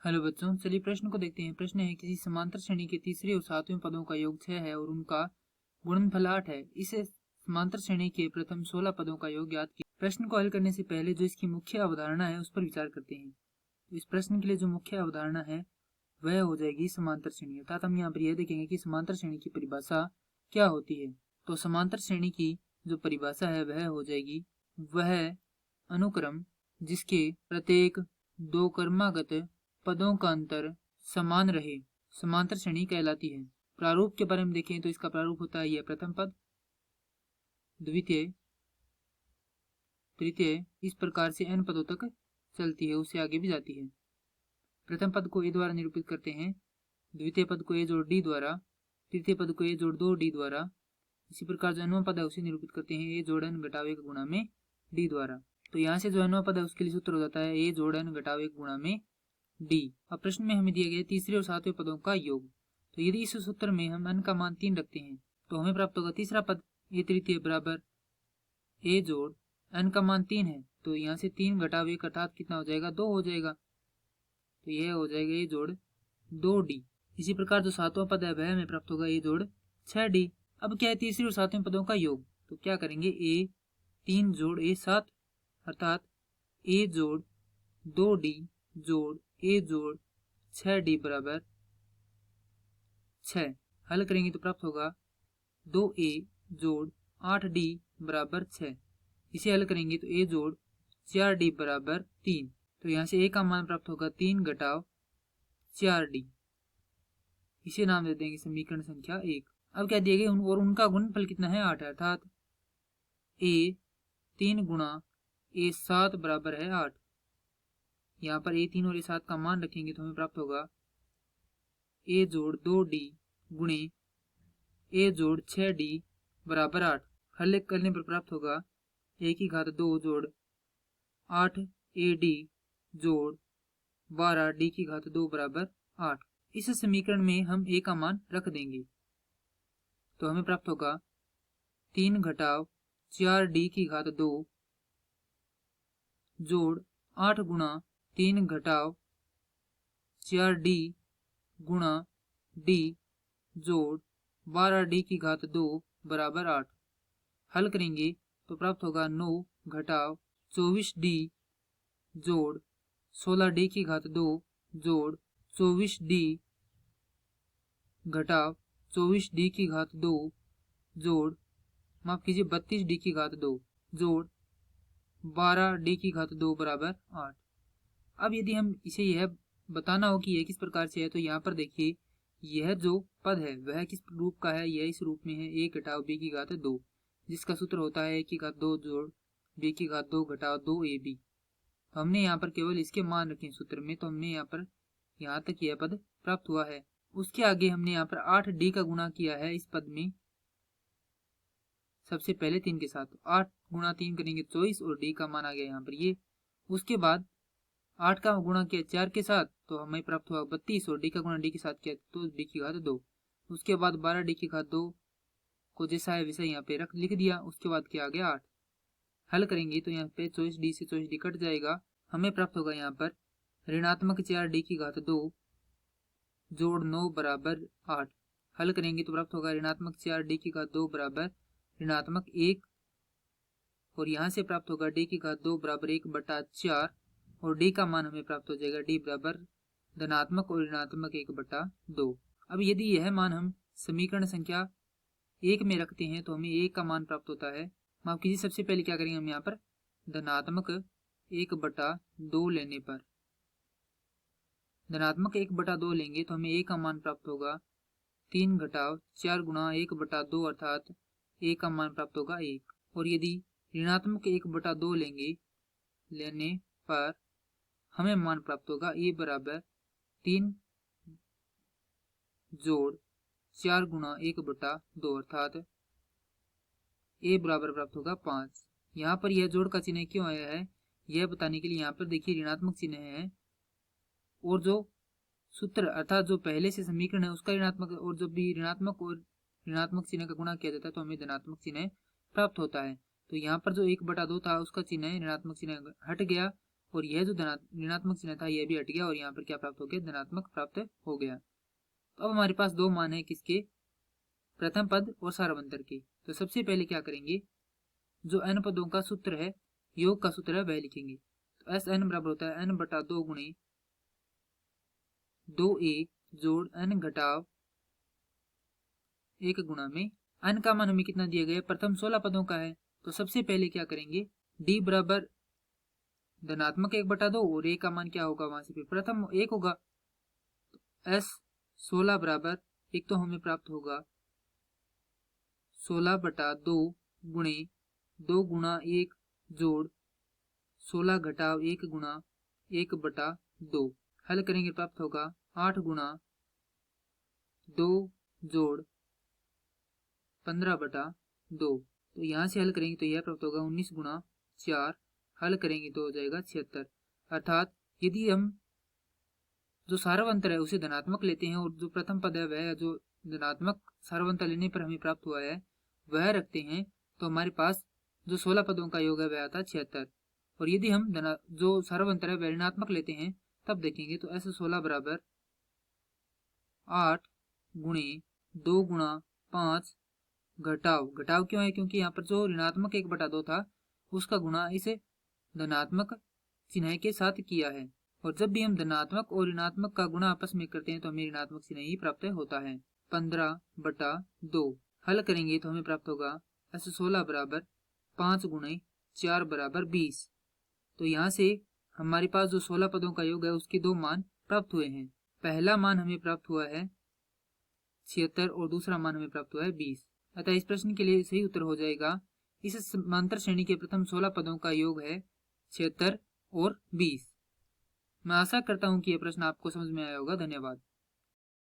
Hello बच्चों, चलिए प्रश्न को देखते हैं। प्रश्न है किसी समांतर श्रेणी के तीसरे और सातवें पदों का योग 6 है और उनका गुणनफल 8 है। इसे समांतर श्रेणी के प्रथम 16 पदों का योग ज्ञात कीजिए। प्रश्न को हल करने से पहले जो इसकी मुख्य अवधारणा है उस पर विचार करते हैं। तो इस प्रश्न के लिए जो मुख्य अवधारणा है वह हो जाएगी समांतर श्रेणी। अर्थात हम यहाँ पर यह देखेंगे कि समांतर श्रेणी की परिभाषा क्या होती है। तो समांतर श्रेणी की जो परिभाषा है वह हो जाएगी वह अनुक्रम जिसके प्रत्येक दो क्रमागत पदों का अंतर समान रहे समांतर श्रेणी कहलाती है। प्रारूप के बारे में देखें तो इसका प्रारूप होता है यह प्रथम पद, द्वितीय, तृतीय, इस प्रकार से n पदों तक चलती है, उससे आगे भी जाती है। प्रथम पद को a द्वारा निरूपित करते हैं, द्वितीय पद को a जोड़ d द्वारा, तृतीय पद को a जोड़ 2d द्वारा। इसी प्रकार जो nवां पद है उसे निरूपित करते हैं a जोड़ n घटाव 1 गुणा में d द्वारा। तो यहाँ से जो nवां पद है उसके लिए सूत्र हो जाता है a जोड़ n घटाव 1 गुणा में d। अब प्रश्न में हमें दिया गया तीसरे और सातवें पदों का योग। तो यदि इस सूत्र में हम n का मान 3 रखते हैं तो हमें प्राप्त होगा तीसरा पद a तृतीय बराबर a जोड़ n का मान 3 है, तो यहाँ से 3 घटाव 1 अर्थात कितना हो जाएगा, 2 हो जाएगा। तो यह हो जाएगा a जोड़ 2d। इसी प्रकार जो सातवां पद है वह हमें प्राप्त होगा a जोड़ 6d। अब क्या है तीसरे और सातवें पदों का योग, तो क्या करेंगे a 3 जोड़ a 7 अर्थात a जोड़ 2d जोड़ a जोड़ 6d बराबर 6। हल करेंगे तो प्राप्त होगा 2a जोड़ 8d बराबर 6। इसे हल करेंगे तो a जोड़ 4d बराबर 3। तो यहाँ से a का मान प्राप्त होगा 3 घटाव 4d। इसे नाम दे देंगे समीकरण संख्या 1। अब क्या दिए गए और उनका गुणनफल कितना है, 8 है, अर्थात a 3 गुणा a 7 बराबर है 8। यहाँ पर a 3 और a 7 का मान रखेंगे तो हमें प्राप्त होगा a जोड़ 2d गुणे a जोड़ 6d बराबर 8। हल करने पर प्राप्त होगा a की घात 2 जोड़ 8ad जोड़ 12d की घात 2 बराबर 8। इस समीकरण में हम a का मान रख देंगे तो हमें प्राप्त होगा 3 घटाव 4d की घात 2 जोड़ 8 गुणा 3 घटाव 4d गुणा d जोड़ 12d की घात 2 बराबर 8। हल करेंगे तो प्राप्त होगा 9 घटाव 24d जोड़ 16d की घात 2 जोड़ 24d घटाव 24d की घात 2 जोड़ माफ कीजिए 32d की घात 2 जोड़ 12d की घात 2 बराबर 8। अब यदि हम इसे यह बताना हो कि यह किस प्रकार से है तो यहाँ पर देखिए यह जो पद है वह किस रूप का है, यह इस रूप में है a घटाव b की घात 2, जिसका सूत्र होता है a की घात 2 जोड़ b की घात 2 घटाव 2ab। तो हमने यहाँ पर केवल इसके मान रखे सूत्र में, तो हमने यहाँ पर यहाँ तक यह पद प्राप्त हुआ है। उसके आगे हमने यहाँ पर 8d का गुणा किया है इस पद में सबसे पहले 3 के साथ। 8 गुणा 3 करेंगे 24 और d का मान आ गया यहाँ पर ये। उसके बाद 8 का गुणा किया 4 के साथ तो हमें प्राप्त हुआ 32 और d का गुणा d के साथ किया तो d की घात 2। उसके बाद 12d की घात 2 को जैसा है वैसा यहाँ पे लिख दिया। उसके बाद क्या आ गया 8। हल करेंगे तो यहाँ पे 24d से 24d कट जाएगा। हमें प्राप्त होगा यहाँ पर ऋणात्मक 4d की घात 2 जोड़ 9 बराबर 8। हल करेंगे तो प्राप्त होगा ऋणात्मक 4d की घात 2 बराबर ऋणात्मक 1 और यहाँ से प्राप्त होगा d की घात 2 बराबर 1 बटा 4 और d का मान हमें प्राप्त हो जाएगा d बराबर धनात्मक और ऋणात्मक 1 बटा 2। अब यदि यह मान हम समीकरण संख्या 1 में रखते हैं तो हमें a का मान प्राप्त होता है। माफ कीजिए, सबसे पहले क्या करेंगे हम यहाँ पर धनात्मक 1 बटा 2 लेने पर धनात्मक 1 बटा 2 लेंगे तो हमें a का मान प्राप्त होगा 3 घटाव 4 गुणा 1 बटा 2 अर्थात a का मान प्राप्त होगा 1। और यदि ऋणात्मक 1 बटा 2 लेने पर हमें मान प्राप्त होगा a बराबर 3 जोड़ 4 गुणा 1 बटा 2 अर्थात a बराबर प्राप्त होगा 5। यहाँ पर यह जोड़ का चिन्ह क्यों आया है यह बताने के लिए यहाँ पर देखिए ऋणात्मक चिन्ह है और जो सूत्र अर्थात जो पहले से समीकरण है उसका ऋणात्मक और जब भी ऋणात्मक और ऋणात्मक चिन्ह का गुणा किया जाता है तो हमें धनात्मक चिन्ह प्राप्त होता है। तो यहाँ पर जो 1 बटा 2 था उसका चिन्ह ऋणात्मक चिन्ह हट गया और यह जो ऋणात्मक चिन्ह था यह भी हट गया और यहाँ पर क्या प्राप्त हो गया, धनात्मक प्राप्त हो गया। तो अब हमारे पास दो मान है किसके, प्रथम पद और सारवंतर के। तो सबसे पहले क्या करेंगे, जो n पदों का सूत्र है, योग का सूत्र है, वह लिखेंगे। तो एस एन बराबर होता है n बटा 2 गुणे 2a जोड़ n घटाव 1 गुणा में n का मान हमें कितना दिया गया, प्रथम 16 पदों का है। तो सबसे पहले क्या करेंगे, d बराबर धनात्मक 1 बटा 2 और a का मान क्या होगा, वहां से फिर प्रथम 1 होगा। तो s 16 बराबर एक तो हमें प्राप्त होगा 16 बटा 2 गुणे 2 गुणा 1 जोड़ 16 घटाव 1 गुणा 1 बटा 2। हल करेंगे प्राप्त होगा 8 गुणा 2 जोड़ 15 बटा 2। तो यहाँ से हल करेंगे तो यह प्राप्त होगा 19 गुणा 4। हल करेंगे तो हो जाएगा 76। अर्थात यदि हम जो सारवंतर है उसे धनात्मक लेते हैं और जो प्रथम पद है वह जो धनात्मक सारवंतर लेने पर हमें प्राप्त हुआ है वह रखते हैं, तो हमारे पास जो 16 पदों का योग है वह आता है 76। और यदि हम जो सारवंतर है वह ऋणात्मक लेते हैं तब देखेंगे तो ऐसे 16 बराबर 8 गुणे 2 गुणा 5 घटाव क्यों है, क्योंकि यहाँ पर जो ऋणात्मक 1 बटा 2 था उसका गुणा इसे धनात्मक चिन्ह के साथ किया है। और जब भी हम धनात्मक और ऋणात्मक का गुणा आपस में करते हैं तो हमें ऋणात्मक चिन्ह ही प्राप्त होता है। 15 बटा 2 हल करेंगे तो हमें प्राप्त होगा ऐसे 16 बराबर 5 गुणे 4 बराबर 20। तो यहाँ से हमारे पास जो 16 पदों का योग है उसके दो मान प्राप्त हुए हैं। पहला मान हमें प्राप्त हुआ है 76 और दूसरा मान हमें प्राप्त हुआ है 20। अतः इस प्रश्न के लिए सही उत्तर हो जाएगा, इस समांतर श्रेणी के प्रथम 16 पदों का योग है 76 और 20। मैं आशा करता हूं कि यह प्रश्न आपको समझ में आया होगा। धन्यवाद।